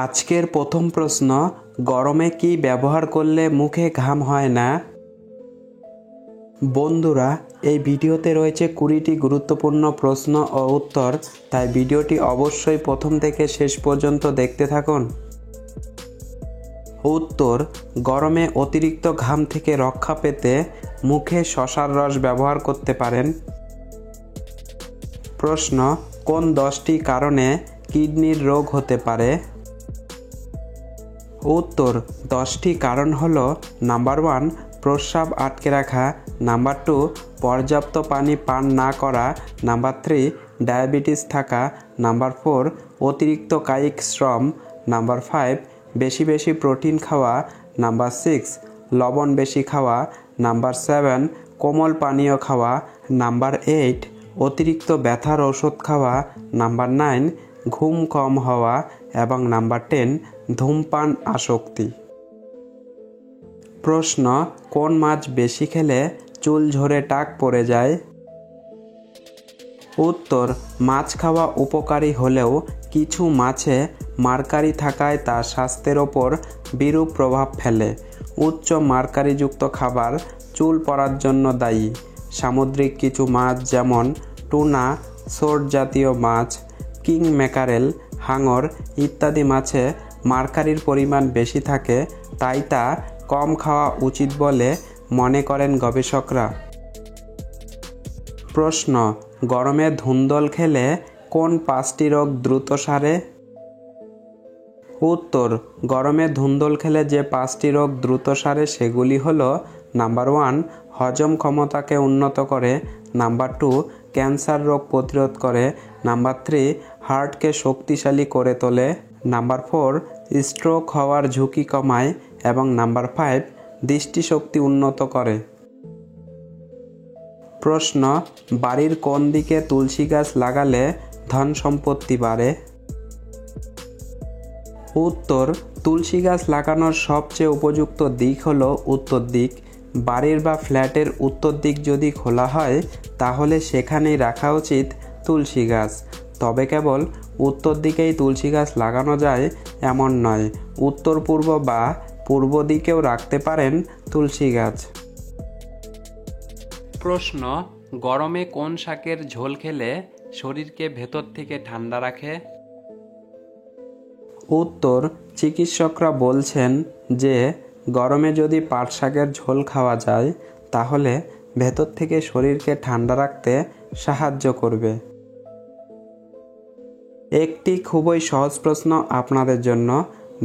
আজকের প্রথম প্রশ্ন, গরমে কি ব্যবহার করলে মুখে ঘাম হয় না? বন্ধুরা, এই ভিডিওতে রয়েছে 20টি গুরুত্বপূর্ণ প্রশ্ন ও উত্তর, তাই ভিডিওটি অবশ্যই প্রথম থেকে শেষ পর্যন্ত দেখতে থাকুন। উত্তর, গরমে অতিরিক্ত ঘাম থেকে রক্ষা পেতে মুখে শসার রস ব্যবহার করতে পারেন। প্রশ্ন, কোন 10টি কারণে কিডনির রোগ হতে পারে? উত্তর, 10টি কারণ হলো: নাম্বার 1, প্রস্রাব আটকে রাখা; নাম্বার 2, পর্যাপ্ত পানি পান না করা; নাম্বার 3, ডায়াবেটিস থাকা; নাম্বার 4, অতিরিক্ত কায়িক শ্রম; নাম্বার 5, বেশি বেশি প্রোটিন খাওয়া; নাম্বার 6, লবণ বেশি খাওয়া; নাম্বার 7, কোমল পানীয় খাওয়া; নাম্বার 8, অতিরিক্ত ব্যথার ওষুধ খাওয়া; নাম্বার 9, ঘুম কম হওয়া; এবং নাম্বার 10, ধূমপান আসক্তি। প্রশ্ন, কোন মাছ বেশি খেলে চুল ঝরে টাক পড়ে যায়? উত্তর, মাছ খাওয়া উপকারী হলেও কিছু মাছে মার্কারি থাকায় তা স্বাস্থ্যের ওপর বিরূপ প্রভাব ফেলে। উচ্চ মার্কারিযুক্ত খাবার চুল পড়ার জন্য দায়ী। সামুদ্রিক কিছু মাছ যেমন টুনা, সোট জাতীয় মাছ, কিং ম্যাকারেল, হাঙর ইত্যাদি মাছে মার্কারির পরিমাণ বেশি থাকে, তাই তা কম খাওয়া উচিত বলে মনে করেন গবেষকরা। প্রশ্ন, গরমে ধুন্দল খেলে কোন 5টি রোগ দ্রুত সারে? উত্তর, গরমে ধুন্দল খেলে যে 5টি রোগ দ্রুত সারে সেগুলি হলো: নাম্বার 1, হজম ক্ষমতাকে উন্নত করে; নাম্বার 2, ক্যান্সার রোগ প্রতিরোধ করে; নাম্বার 3, হার্টকে শক্তিশালী করে তোলে; নাম্বার 4, স্ট্রোক হওয়ার ঝুঁকি কমায়; এবং নাম্বার 5, দৃষ্টিশক্তি উন্নত করে। প্রশ্ন, বাড়ির কোন দিকে তুলসী গাছ লাগালে ধন সম্পত্তি বাড়ে? উত্তর, তুলসী গাছ লাগানোর সবচেয়ে উপযুক্ত দিক হলো উত্তর দিক। বাড়ির বা ফ্ল্যাটের উত্তর দিক যদি খোলা হয় তাহলে সেখানেই রাখা উচিত তুলসী গাছ। তবে কেবল উত্তর দিকেই তুলসী গাছ লাগানো যায় এমন নয়, উত্তর পূর্ব বা পূর্ব দিকেও রাখতে পারেন তুলসী গাছ। প্রশ্ন, গরমে কোন শাকের ঝোল খেলে শরীরকে ভেতর থেকে ঠান্ডা রাখে? উত্তর, চিকিৎসকরা বলছেন যে গরমে যদি পাট শাকের ঝোল খাওয়া যায় তাহলে ভেতর থেকে শরীরকে ঠান্ডা রাখতে সাহায্য করবে। একটি খুবই সহজ প্রশ্ন আপনাদের জন্য।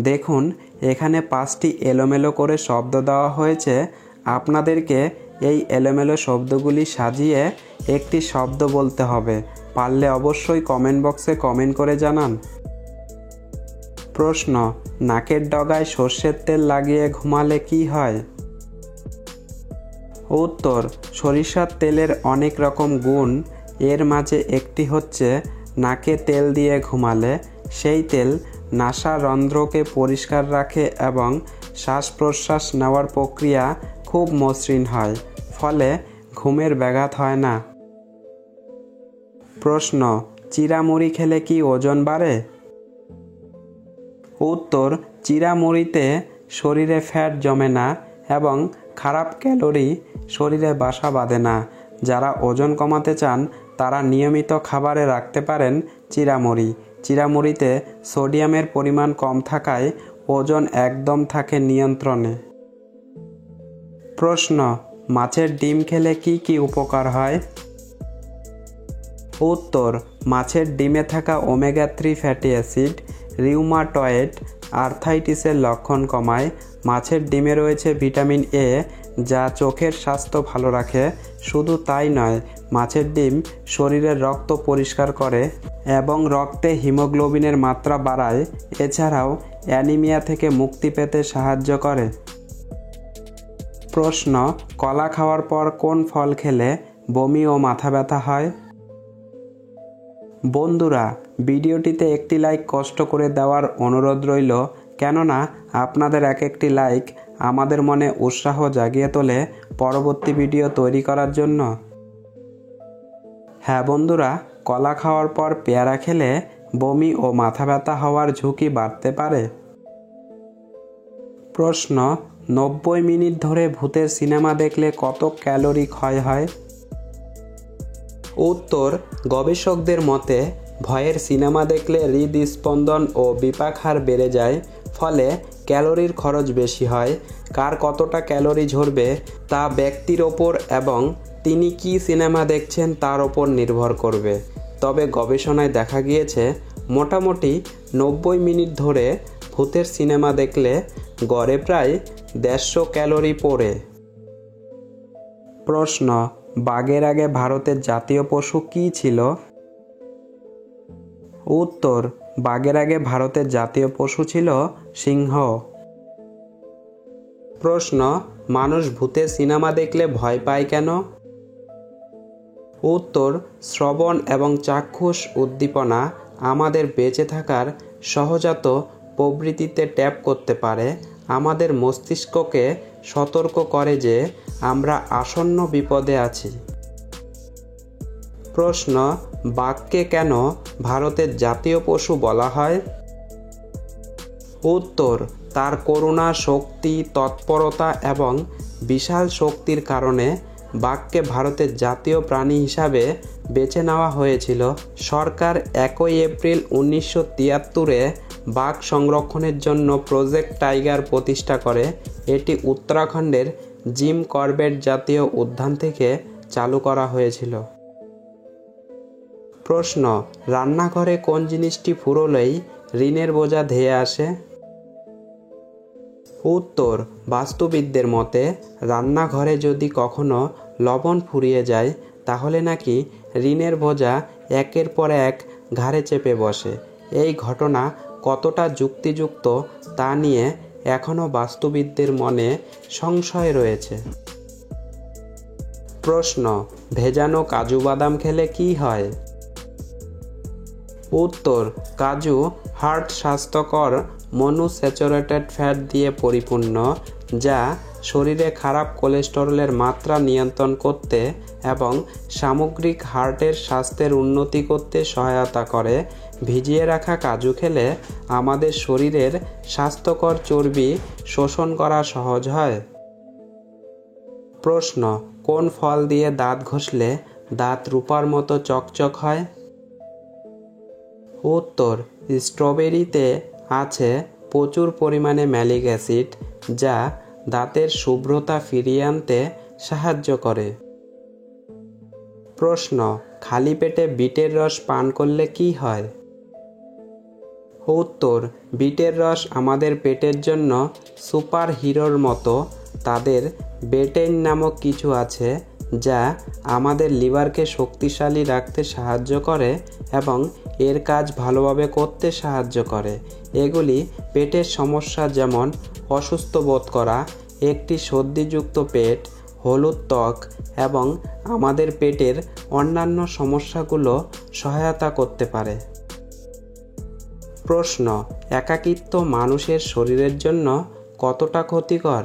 দেখুন, এখানে 5টি এলোমেলো করে শব্দ দেওয়া হয়েছে। আপনাদেরকে এই এলোমেলো শব্দগুলি সাজিয়ে একটি শব্দ বলতে হবে। পারলে অবশ্যই কমেন্ট বক্সে কমেন্ট করে জানান। প্রশ্ন, নাকের ডগায় সর্ষের তেল লাগিয়ে ঘুমালে কি হয়? উত্তর, সরিষার তেলের অনেক রকম গুণ, এর মাঝে একটি হচ্ছে নাকে তেল দিয়ে ঘুমালে সেই তেল নাসারন্ধ্রকে পরিষ্কার রাখে এবং শ্বাস প্রশ্বাস নেওয়ার প্রক্রিয়া খুব মসৃণ হয়, ফলে ঘুমের ব্যাঘাত হয় না। প্রশ্ন, চিঁড়ামুড়ি খেলে কি ওজন বাড়ে? উত্তর, চিঁড়ামুড়িতে শরীরে ফ্যাট জমে না এবং খারাপ ক্যালোরি শরীরে বাসা বাঁধে না। যারা ওজন কমাতে চান তারা নিয়মিত খাবারে রাখতে পারেন চিঁড়ামুড়ি। চিঁড়ামুড়িতে সোডিয়ামের পরিমাণ কম থাকায় ওজন একদম থাকে নিয়ন্ত্রণে। প্রশ্ন, মাছের ডিম খেলে কি কি উপকার হয়? উত্তর, মাছের ডিমে থাকা ওমেগা 3 ফ্যাটি অ্যাসিড রিউমাটয়েড আর্থ্রাইটিসের লক্ষণ কমায়। মাছের ডিমে রয়েছে ভিটামিন এ, যা চোখের স্বাস্থ্য ভালো রাখে। শুধু তাই নয়, মাছের ডিম শরীরের রক্ত পরিষ্কার করে এবং রক্তে হিমোগ্লোবিনের মাত্রা বাড়ায়। এছাড়াও অ্যানিমিয়া থেকে মুক্তি পেতে সাহায্য করে। প্রশ্ন, কলা খাওয়ার পর কোন ফল খেলে বমি ও মাথা ব্যথা হয়? বন্ধুরা, ভিডিওটিতে একটি লাইক কষ্ট করে দেওয়ার অনুরোধ রইল, কেননা আপনাদের এক একটি লাইক আমাদের মনে উৎসাহ জাগিয়ে তোলে পরবর্তী ভিডিও তৈরি করার জন্য। হ্যাঁ বন্ধুরা, কলা খাওয়ার পর পেয়ারা খেলে বমি ও মাথা ব্যথা হওয়ার ঝুঁকি বাড়তে পারে? প্রশ্ন, 90 মিনিট ধরে ভূতের সিনেমা দেখলে কত ক্যালোরি ক্ষয় হয়? উত্তর, গবেষকদের মতে ভয়ের সিনেমা দেখলে হৃদস্পন্দন ও বিপাক বেড়ে যায়, ফলে ক্যালোরির খরচ বেশি হয়। কার কতটা ক্যালোরি ঝরবে তা ব্যক্তির ওপর এবং তিনি কী সিনেমা দেখছেন তার ওপর নির্ভর করবে। তবে গবেষণায় দেখা গিয়েছে মোটামুটি 90 মিনিট ধরে ভূতের সিনেমা দেখলে গড়ে প্রায় 150 ক্যালোরি পড়ে। প্রশ্ন, বাঘের আগে ভারতের জাতীয় পশু কী ছিল? উত্তর, বাঘের আগে ভারতের জাতীয় পশু ছিল সিংহ। প্রশ্ন, মানুষ ভূতের সিনেমা দেখলে ভয় পায় কেন? উত্তর, শ্রবণ এবং চাক্ষুষ উদ্দীপনা আমাদের বেঁচে থাকার সহজাত প্রবৃত্তিতে ট্যাপ করতে পারে, আমাদের মস্তিষ্ককে সতর্ক করে যে আমরা আসন্ন বিপদে আছি। প্রশ্ন, বাঘকে কেন ভারতের জাতীয় পশু বলা হয়? উত্তর, তার করুণা, শক্তি, তৎপরতা এবং বিশাল শক্তির কারণে বাঘকে ভারতের জাতীয় প্রাণী হিসাবে বেছে নেওয়া হয়েছিল। সরকার 1 এপ্রিল 1973-এ বাঘ সংরক্ষণের জন্য প্রজেক্ট টাইগার প্রতিষ্ঠা করে। এটি উত্তরাখণ্ডের জিম করবেট জাতীয় উদ্যান থেকে চালু করা হয়েছিল। প্রশ্ন, রান্নাঘরে কোন জিনিসটি ফুরোলেই ঋণের বোঝা ধেয়ে আসে? উত্তর, বাস্তুবিদদের মতে রান্নাঘরে যদি কখনো লবণ ফুরিয়ে যায় তাহলে নাকি ঋণের বোঝা একের পর এক ঘাড়ে চেপে বসে। এই ঘটনা কতটা যুক্তিযুক্ত তা নিয়ে এখনও বাস্তুবিদদের মনে সংশয় রয়েছে। প্রশ্ন, ভেজানো কাজু বাদাম খেলে কি হয়? উত্তর, কাজু হার্ট স্বাস্থ্যকর মনোস্যাচুরেটেড ফ্যাট দিয়ে পরিপূর্ণ, যা শরীরে খারাপ কোলেস্টেরলের মাত্রা নিয়ন্ত্রণ করতে এবং সামগ্রিক হার্টের স্বাস্থ্যের উন্নতি করতে সহায়তা করে। ভিজিয়ে রাখা কাজু খেলে আমাদের শরীরের স্বাস্থ্যকর চর্বি শোষণ করা সহজ হয়। প্রশ্ন, কোন ফল দিয়ে দাঁত ঘষলে দাঁত রূপার মতো চকচক হয়? উত্তর, স্ট্রবেরিতে আছে প্রচুর পরিমাণে ম্যালিক অ্যাসিড, যা দাঁতের শুভ্রতা ফিরিয়ে আনতে সাহায্য করে। প্রশ্ন, খালি পেটে বিটের রস পান করলে কি হয়? উত্তর, বিটের রস আমাদের পেটের জন্য সুপার হিরোর মতো। তাদের বেটেইন নামক কিছু আছে যা আমাদের লিভারকে শক্তিশালী রাখতে সাহায্য করে এবং এর কাজ ভালোভাবে করতে সাহায্য করে। এগুলি পেটের সমস্যা যেমন অসুস্থ বোধ করা, একটি সর্দিযুক্ত পেট, হলুদ ত্বক এবং আমাদের পেটের অন্যান্য সমস্যাগুলো সহায়তা করতে পারে। প্রশ্ন, একাকিত্ব মানুষের শরীরের জন্য কতটা ক্ষতিকর?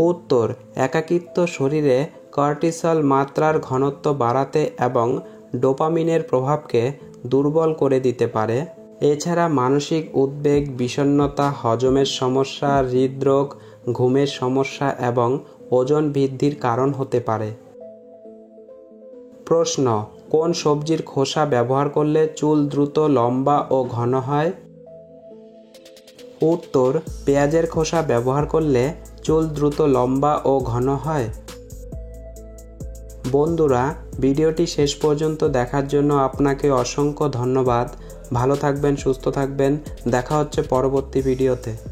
উত্তর, একাকিত্ব শরীরে কর্টিসল মাত্রার ঘনত্ব বাড়াতে এবং ডোপামিনের প্রভাবকে দুর্বল করে দিতে পারে। এছাড়া মানসিক উদ্বেগ, বিষণ্ণতা, হজমের সমস্যা, হৃদরোগ, ঘুমের সমস্যা এবং ওজন বৃদ্ধির কারণ হতে পারে। প্রশ্ন, কোন সবজির খোসা ব্যবহার করলে চুল দ্রুত লম্বা ও ঘন হয়? উত্তর, পেঁয়াজের খোসা ব্যবহার করলে চুল দ্রুত লম্বা ও ঘন হয়। বন্ধুরা, ভিডিওটি শেষ পর্যন্ত দেখার জন্য আপনাকে অসংখ্য ধন্যবাদ। ভালো থাকবেন, সুস্থ থাকবেন। দেখা হচ্ছে পরবর্তী ভিডিওতে।